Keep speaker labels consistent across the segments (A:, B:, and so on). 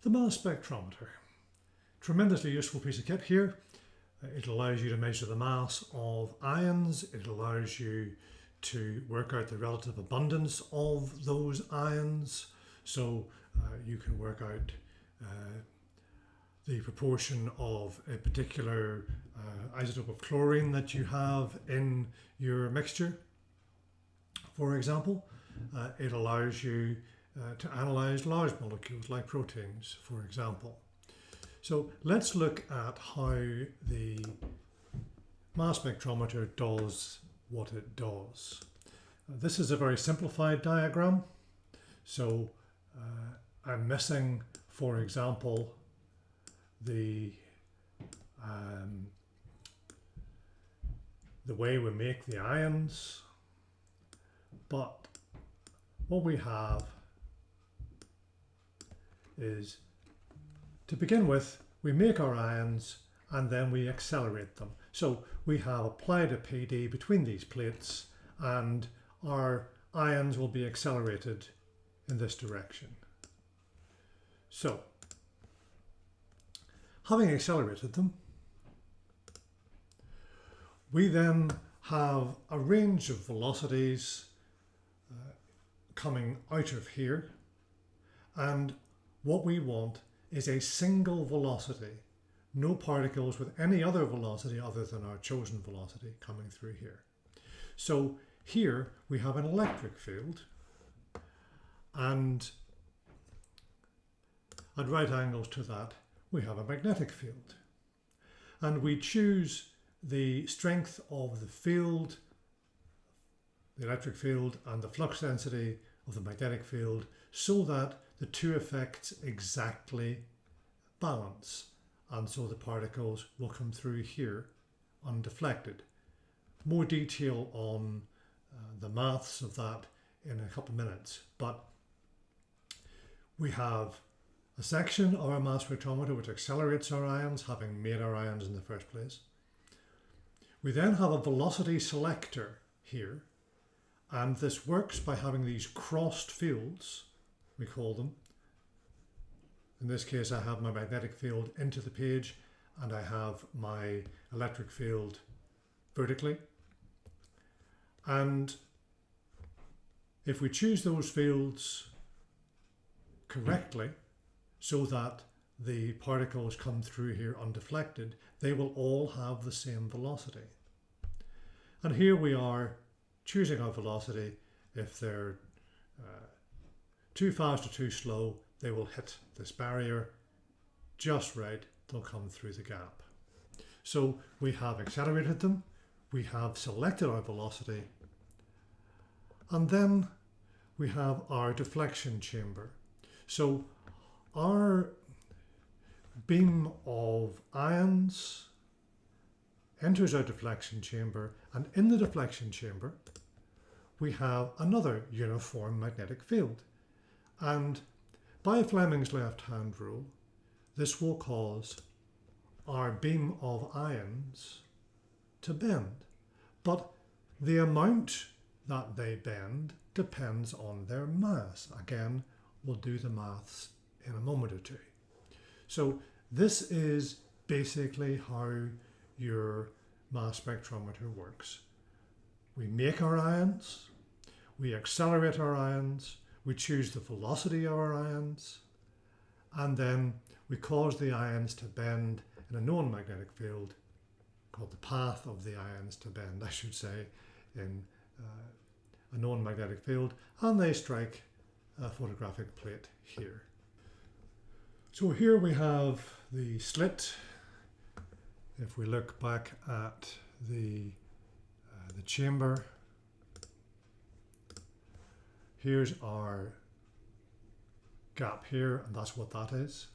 A: The Mass Spectrometer. Tremendously useful piece of kit here. It allows you to measure the mass of ions. It allows you to work out the relative abundance of those ions. So you can work out the proportion of a particular isotope of chlorine that you have in your mixture. For example, it allows you to analyze large molecules like proteins, for example. So let's look at how the mass spectrometer does what it does. This is a very simplified diagram. So I'm missing, for example, the way we make the ions, but what we have is, to begin with, we make our ions and then we accelerate them. So we have applied a PD between these plates and our ions will be accelerated in this direction. So, having accelerated them, we then have a range of velocities coming out of here, and what we want is a single velocity, no particles with any other velocity other than our chosen velocity coming through here. So here we have an electric field, and at right angles to that we have a magnetic field, and we choose the strength of the field, the electric field, and the flux density of the magnetic field so that the two effects exactly balance, and so the particles will come through here undeflected. More detail on the maths of that in a couple of minutes, but we have a section of our mass spectrometer which accelerates our ions, having made our ions in the first place. We then have a velocity selector here, and this works by having these crossed fields, we call them. In this case I have my magnetic field into the page and I have my electric field vertically. And if we choose those fields correctly so that the particles come through here undeflected, they will all have the same velocity. And here we are choosing our velocity. If they're too fast or too slow, they will hit this barrier just right, they'll come through the gap. So we have accelerated them, we have selected our velocity, and then we have our deflection chamber. So our beam of ions enters our deflection chamber, and in the deflection chamber we have another uniform magnetic field. And by Fleming's left-hand rule, this will cause our beam of ions to bend. But the amount that they bend depends on their mass. Again, we'll do the maths in a moment or two. So this is basically how your mass spectrometer works. We make our ions, we accelerate our ions, we choose the velocity of our ions, and then we cause the ions to bend in a known magnetic field called the path of the ions to bend, I should say, in a known magnetic field, and they strike a photographic plate here. So here we have the slit. If we look back at the chamber, here's our gap here, and that's what that is.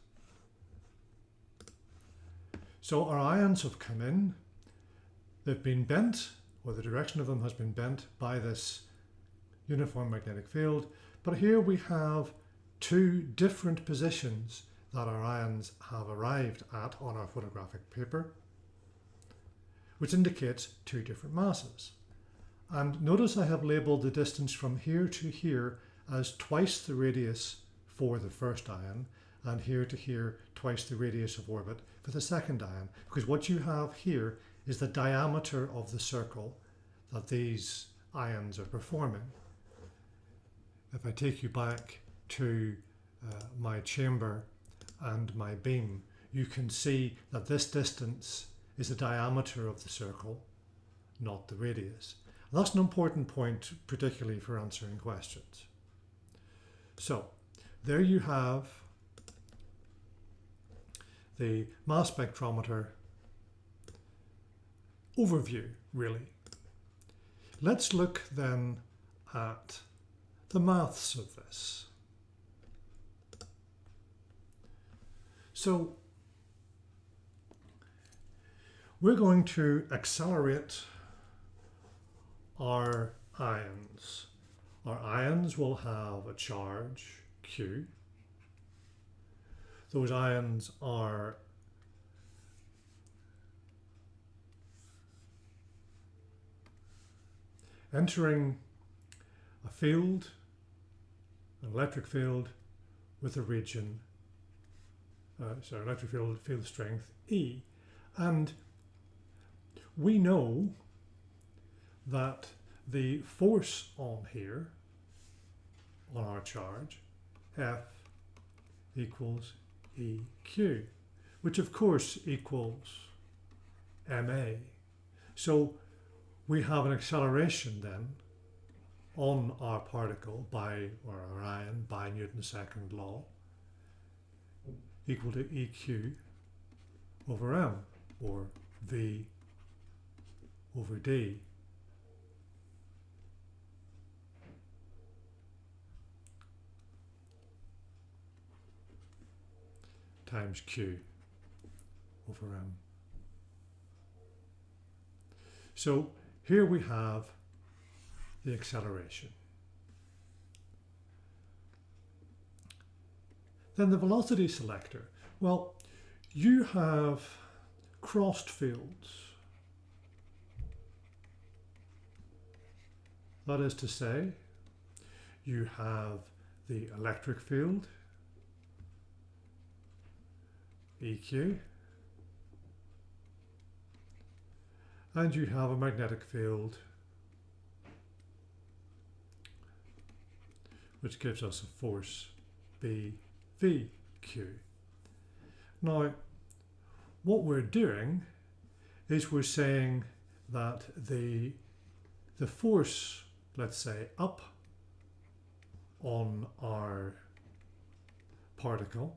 A: So our ions have come in, they've been bent, or the direction of them has been bent by this uniform magnetic field, but here we have two different positions that our ions have arrived at on our photographic paper, which indicates two different masses. And notice I have labelled the distance from here to here as twice the radius for the first ion, and here to here twice the radius of orbit for the second ion, because what you have here is the diameter of the circle that these ions are performing. If I take you back to my chamber and my beam, you can see that this distance is the diameter of the circle, not the radius. And that's an important point, particularly for answering questions. So there you have the mass spectrometer overview, really. Let's look then at the maths of this. So we're going to accelerate our ions. Our ions will have a charge Q. Those ions are entering a field, an electric field with a region, electric field strength E. And we know that the force on here, on our charge, F equals EQ, which of course equals MA. So we have an acceleration then on our particle by, or our ion, by Newton's second law, equal to EQ over M, or V over D. Times Q over M. So here we have the acceleration. Then the velocity selector. Well, you have crossed fields. That is to say, you have the electric field, EQ, and you have a magnetic field, which gives us a force BVQ. Now, what we're doing is we're saying that the force, let's say, up on our particle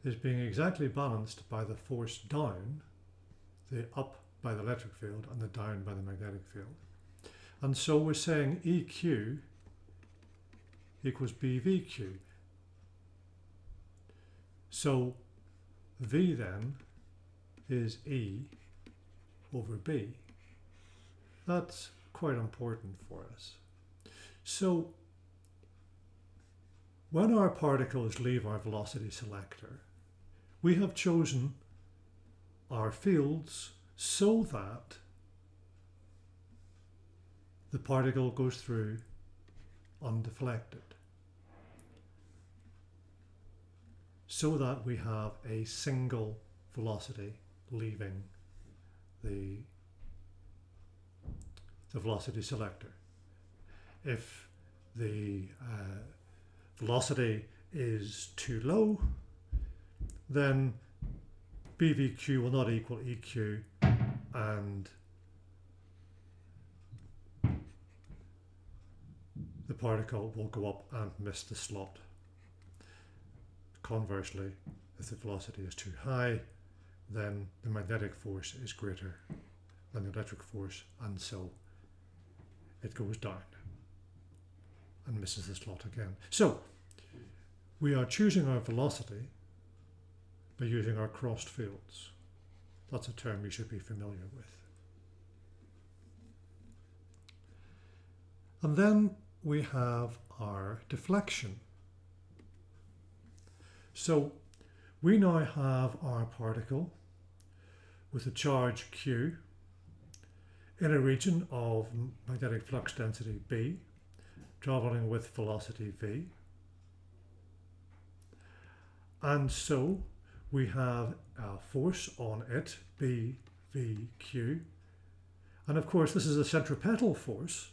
A: is being exactly balanced by the force down, the up by the electric field and the down by the magnetic field. And so we're saying EQ equals BVQ. So V then is E over B. That's quite important for us. So when our particles leave our velocity selector, we have chosen our fields so that the particle goes through undeflected, so that we have a single velocity leaving the velocity selector. If the velocity is too low, then BVQ will not equal EQ, and the particle will go up and miss the slot. Conversely, if the velocity is too high, then the magnetic force is greater than the electric force, and so it goes down and misses the slot again. So we are choosing our velocity by using our crossed fields. That's a term you should be familiar with. And then we have our deflection. So we now have our particle with a charge Q in a region of magnetic flux density B, traveling with velocity V. And so we have a force on it, BVQ. And of course, this is a centripetal force,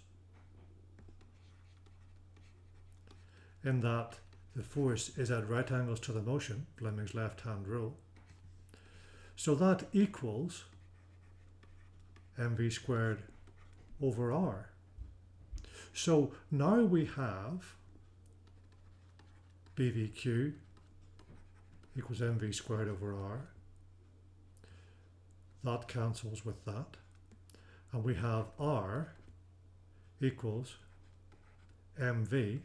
A: in that the force is at right angles to the motion, Fleming's left-hand rule. So that equals mv squared over r. So now we have BVQ equals mv squared over r. That cancels with that. And we have r equals mv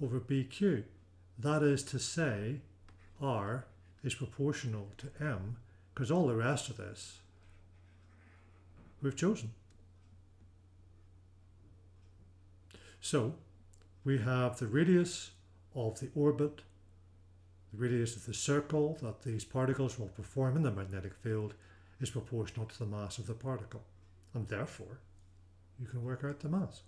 A: over bq. That is to say, r is proportional to m, because all the rest of this we've chosen. So we have the radius of the orbit, the radius of the circle that these particles will perform in the magnetic field is proportional to the mass of the particle, and therefore you can work out the mass.